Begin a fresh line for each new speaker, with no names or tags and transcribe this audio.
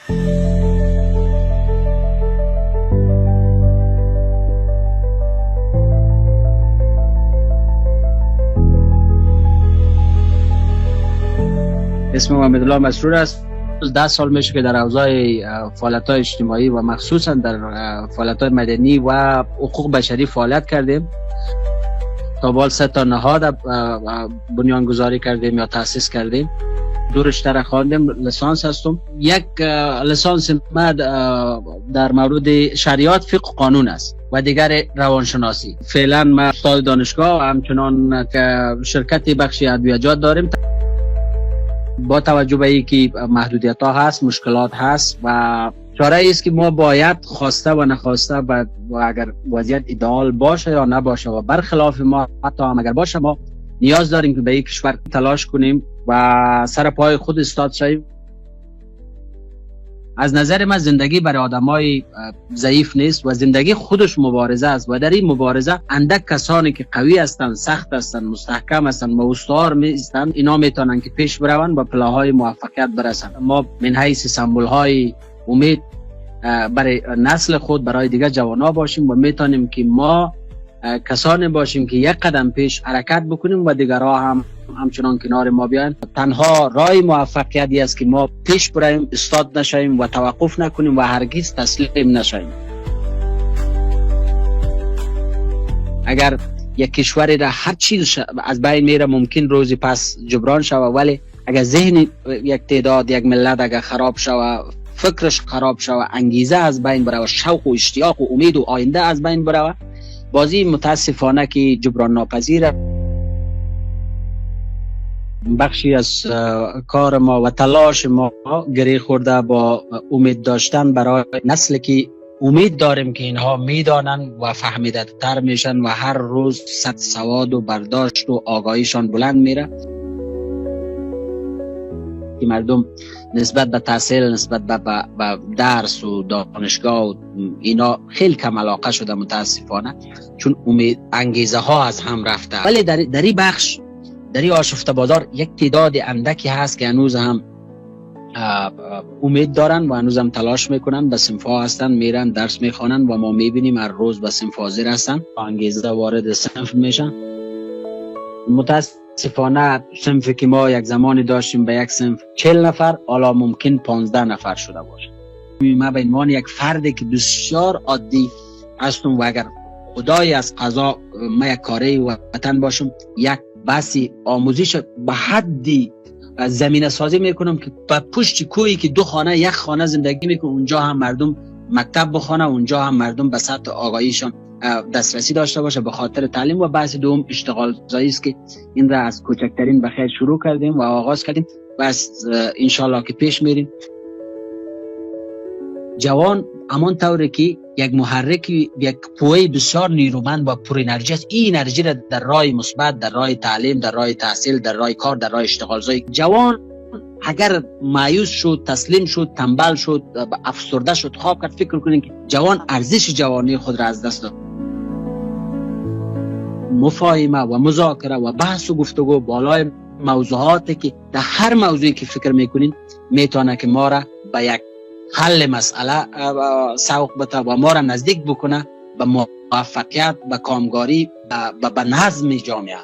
اسمم حمیدالله مسرور است. 10 سال میشه که در حوزه فعالیت‌های اجتماعی و مخصوصا در فعالیت‌های مدنی و حقوق بشری فعالیت کردیم. تا بال 3 تا نهاد بنیانگذاری کردیم یا تأسیس کردیم. 2 رشته را خواندیم، لیسانس هستم. یک لیسانس ما در مورد شریعت، فقه و قانون است و دیگر روانشناسی. فعلا ما استاد دانشگاه و همچنان که شرکت بخشی ادویه‌جات داریم. با توجه به اینکه محدودیت ها هست، مشکلات هست و چاره است که ما باید خواسته و نخواسته و اگر وضعیت ایدئال باشه یا نباشه و برخلاف ما حتی هم اگر باشه، ما نیاز داریم که به این کشور تلاش کنیم و سر پای خود استاد شویم. از نظر من زندگی برای آدمای ضعیف نیست و زندگی خودش مبارزه است و در این مبارزه اندک کسانی که قوی هستند، سخت هستند، مستحکم هستند و استوار هستند، اینا میتونن که پیش بروند و پلاهای موفقیت برسند. ما من حیث سمبل های امید برای نسل خود، برای دیگر جوانا باشیم و میتونیم که ما کسانی باشیم که یک قدم پیش حرکت بکنیم و دیگرها هم همچنان کنار ما بیاین. تنها راه موفقیتی است که ما پیش بریم، استاد نشویم و توقف نکنیم و هرگز تسلیم نشویم. اگر یک کشوری را هر چیز از بین میره ممکن روزی پس جبران شود، ولی اگر ذهن یک تعداد یک ملت اگر خراب شود، فکرش خراب شود، انگیزه از بین بره، شوق و اشتیاق و امید و آینده از بین بره، بازی متاسفانه که جبران ناپذیره. بخشی از کار ما و تلاش ما گره خورده با امید داشتن برای نسلی که امید داریم که اینها میدانن و فهمیده تر میشن و هر روز سطح سواد و برداشت و آگاهیشان بلند میره. که مردم نسبت به تحصیل، نسبت به درس و دانشگاه و اینا خیلی کم علاقه شده متاسفانه، چون امید انگیزه ها از هم رفته. ولی در این بخش، در این آشفته بازار یک تعداد اندکی هست که هنوز هم امید دارن و هنوز هم تلاش میکنن، به صنف ها هستن، میرن درس میخوانن و ما میبینیم هر روز به صنف حاضر هستن، انگیزه وارد صنف میشن. متاسفانه صنفی که ما یک زمانی داشتیم به یک صنف 40 نفر، حالا ممکن 15 نفر شده باشه. ما به عنوان یک فردی که بسیار عادی هستم و اگر خدای از قضا ما یک کاری وطن باشم، یک بحثی آموزش به حدی زمینه سازی میکنم که به پشت کویی که 2 خانه 1 خانه زندگی میکنه، اونجا هم مردم مکتب بخونه، اونجا هم مردم به سطح آگاهیشان دسترسی داشته باشه به خاطر تعلیم. و بحث دوم اشتغال زایی است که این را از کوچکترین به خیر شروع کردیم و آغاز کردیم، بس انشالله که پیش میریم. جوان همان طوری که یک محرک، یک قوه بسیار نیرومند و پر انرژی است، این انرژی را در راه مثبت، در راه تعلیم، در راه تحصیل، در راه کار، در راه اشتغال زایی. جوان اگر مایوس شد، تسلیم شد، تنبل شد، افسرده شد، خواب کرد، فکر کنین که جوان ارزش جوانی خود را از دست داد. مفاهمه و مذاکره و بحث و گفتگو بالای موضوعاتی که در هر موضوعی که فکر میکنین میتونه که ما را به یک حل مسئله سوق بده و ما را نزدیک بکنه به موفقیت، به کامگاری، به نظم جامعه.